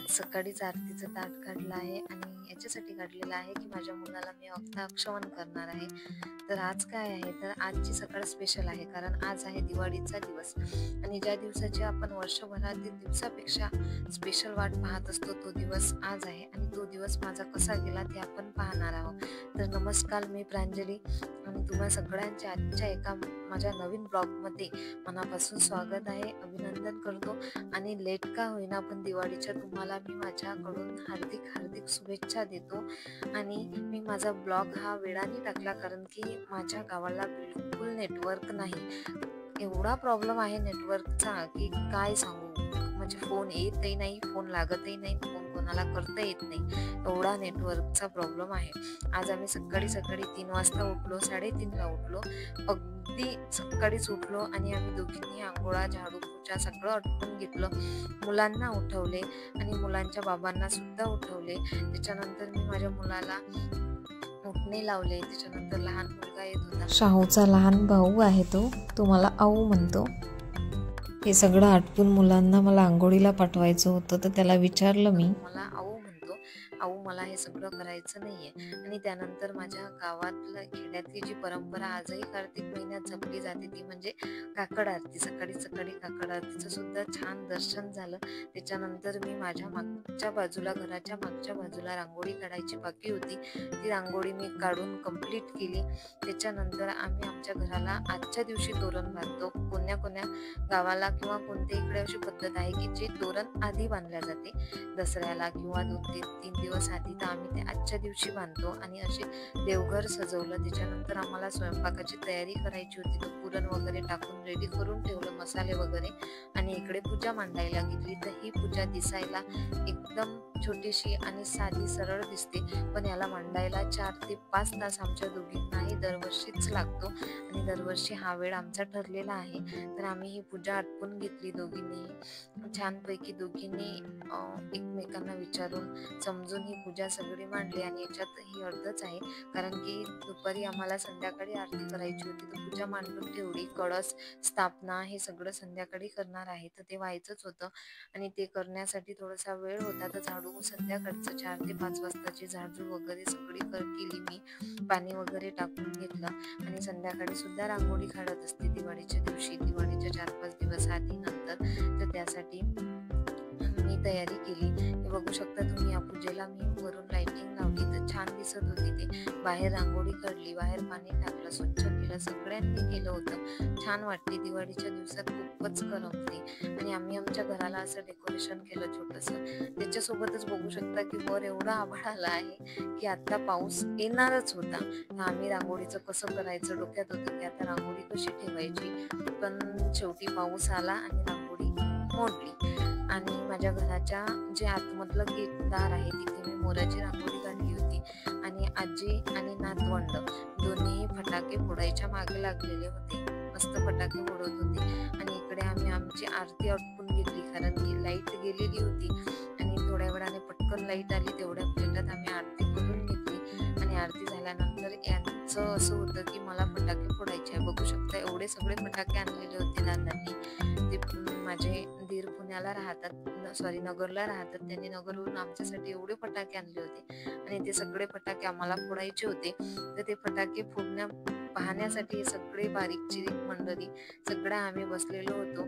सकाळीच आरतीचं ताट काढलं आहे आणि याच्यासाठी काढलेलं आहे की माझ्या मुलाला मी अक्षवन करणार आहे। तर आज काय आहे, तर आजची सकाळ स्पेशल आहे कारण आज आहे दिवाळीचा दिवस आणि ज्या दिवसाची आपण वर्षभरातील दिवसापेक्षा स्पेशल वाट पाहत असतो तो दिवस आज आहे आणि तो दिवस माझा कसा गेला ते आपण पाहणार आहोत। तर नमस्कार, मी प्रांजली आणि तुम्हा सगळ्यांच्या आजच्या एका माझ्या नवीन ब्लॉगमध्ये मनापासून स्वागत आहे, अभिनंदन करतो आणि लेट का होईना पण दिवाळीच्या तुम्हाला मी माझ्याकडून हार्दिक शुभेच्छा देतो। आणि मी माझा ब्लॉग हा वेळाने टाकला कारण की माझ्या गावाला बिलकुल नेटवर्क नाही, एवढा प्रॉब्लेम आहे नेटवर्कचा की काय सांगू। म्हणजे फोन येतही नाही, फोन लागतही नाही, फोन कोणाला करता येत नाही, एवढा नेटवर्कचा प्रॉब्लेम आहे। आज आम्ही सकाळी 3 वाजता उठलो, 3:30ला उठलो, अगदी सकाळीच उठलो आणि आम्ही दोघींनी आंघोळा, झाडू, पोछा सगळं आटपून घेतलं, मुलांना उठवले आणि मुलांच्या बाबांना सुद्धा उठवले। त्याच्यानंतर मी माझ्या मुलाला उठणे लावले। त्याच्यानंतर लहान मुलगा येत होता, शाहूचा लहान भाऊ आहे तो मला आऊ म्हणतो। हे सगळं आटपून मुलांना मला आंघोळीला पाठवायचं होतं, तर त्याला विचारलं मी, मला आऊ म्हणतो, आऊ मला हे सगळं करायचं नाहीये। आणि त्यानंतर माझ्या गावातल्या खेड्यातली जी परंपरा आजही कार्तिक महिन्यात जपली जाते ती म्हणजे काकड आरती। सकाळी काकड आरतीचं सुद्धा छान दर्शन झालं। त्याच्यानंतर मी माझ्या मागच्या बाजूला, घराच्या मागच्या बाजूला रांगोळी काढायची बाकी होती, ती रांगोळी मी काढून कंप्लीट केली। त्याच्यानंतर आम्ही आमच्या घराला आजच्या दिवशी तोरण बांधतो। कोण्या गावाला किंवा कोणत्या इकडे अशी पद्धत आहे की जे तोरण आधी बांधल्या जाते, दसऱ्याला किंवा 2-3 दिवस आधी, तर आम्ही ते आजच्या दिवशी बांधतो आणि असे देवघर सजवलं। त्याच्यानंतर आम्हाला स्वयंपाकाची तयारी करायची होती, तर पुरण वगैरे टाकून रेडी करून ठेवलं, मसाले वगैरे, आणि इकडे पूजा मांडायला घेतली। तर ही पूजा दिसायला एकदम छोटीशी आणि साधी सरळ दिसते, पण याला मांडायला 4 ते 5 तास आमच्या दोघींनाही दरवर्षीच लागतो आणि दरवर्षी हा वेळ आमचा ठरलेला आहे। तर आम्ही ही पूजा आटपून घेतली दोघींनी छानपैकी, दोघींनी एकमेकांना विचारून समजून ही पूजा सगळी मांडली। आणि याच्यात ही अर्धच आहे कारण की दुपारी आम्हाला संध्याकाळी आरती करायची होती, तर पूजा मांडून ठेवली। कळस स्थापना हे सगळं संध्याकाळी करणार आहे, तर ते व्हायचंच होतं आणि ते करण्यासाठी थोडासा वेळ होता। तर झाडू संध्याकाळचं 4 ते 5 वाजताची झाडू वगैरे सगळी केली मी, पाणी वगैरे टाकून घेतलं आणि संध्याकाळी सुद्धा रांगोळी काढत असते दिवाळीच्या दिवशी, दिवाळीच्या 4-5 दिवस आधी नंतर। तर त्यासाठी मी तयारी केली। हे बघू शकता तुम्ही, या पूजेला मी वरून लाइटिंग लावली तर छान दिसत होती ते। बाहेर रांगोळी काढली, बाहेर पाणी टाकलं, स्वच्छ केलं, सगळ्यांनी केलं होतं, छान वाटते। दिवाळीच्या दिवसात खूपच करमते आणि आम्ही आमच्या घराला असं डेकोरेशन केलं छोटंसं। त्याच्यासोबतच बघू शकता की वर एवढा आभाळ आला आहे की आता पाऊस येणारच होता। आम्ही रांगोळीचं कसं करायचं डोक्यात होतं की आता रांगोळी कशी ठेवायची, पण शेवटी पाऊस आला आणि रांगोळी मोडली। आणि माझ्या घराच्या जे आतमधलं गेटदार आहे तिथे मी मोराची रांगोळी काढली होती आणि आजी आणि नातवंड दोन्ही फटाके फोडायच्या मागे लागलेले होते, मस्त फटाके फोडत होते। आणि इकडे आम्ही आमची आरती आटपून घेतली कारण की लाईट गेलेली होती आणि थोड्या वेळाने पटकन लाईट आली, तेवढ्या मिनिटात आम्ही आरती करून घेतली। आणि आरती झाल्यानंतर यांचं असं होतं की मला फटाके फोडायचे आहे। बघू शकता एवढे सगळे फटाके आणलेले होते दादांनी। ते माझे दीर पुण्याला राहतात, नगरला राहतात, त्यांनी नगरवरून आमच्यासाठी एवढे फटाके आणले होते आणि ते सगळे फटाके आम्हाला फोडायचे होते। तर ते फटाके पाहण्यासाठी सगळे बारीक चिरीक मंडळी सगळ्या आम्ही बसलेलो होतो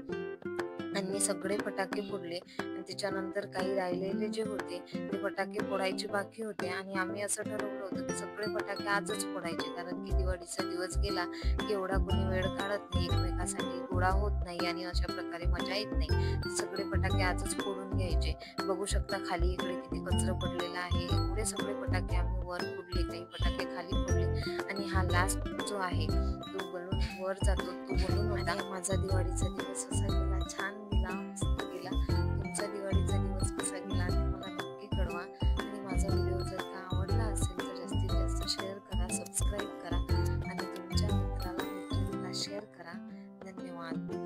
आणि सगळे फटाके फोडले। आणि त्याच्यानंतर काही राहिलेले जे होते ते फटाके फोडायचे बाकी होते आणि आम्ही असं ठरवलं होतं की सगळे फटाके आजच फोडायचे कारण की दिवाळीचा दिवस गेला की एवढा कोणी वेळ काढत नाही, एकमेकासाठी गोळा होत नाही आणि अशा प्रकारे मजा येत नाही। सगळे फटाके आजच फोडून घ्यायचे। बघू शकता खाली इकडे किती कचरा पडलेला आहे, एवढे सगळे फटाके आम्ही वर फोडले, काही फटाके खाली फोडले आणि हा लास्ट जो आहे तो बलून वर जातो तो बलून होता। माझा दिवाळीचा दिवस असा गेला, छान गेला, मस्त गेला। तुमचा दिवाळीचा दिवस कसा गेला ते मला नक्की कळवा आणि माझा व्हिडिओ जर का आवडला असेल तर जास्तीत जास्त शेअर करा, सबस्क्राईब करा आणि तुमच्या मित्राला शेअर करा। धन्यवाद।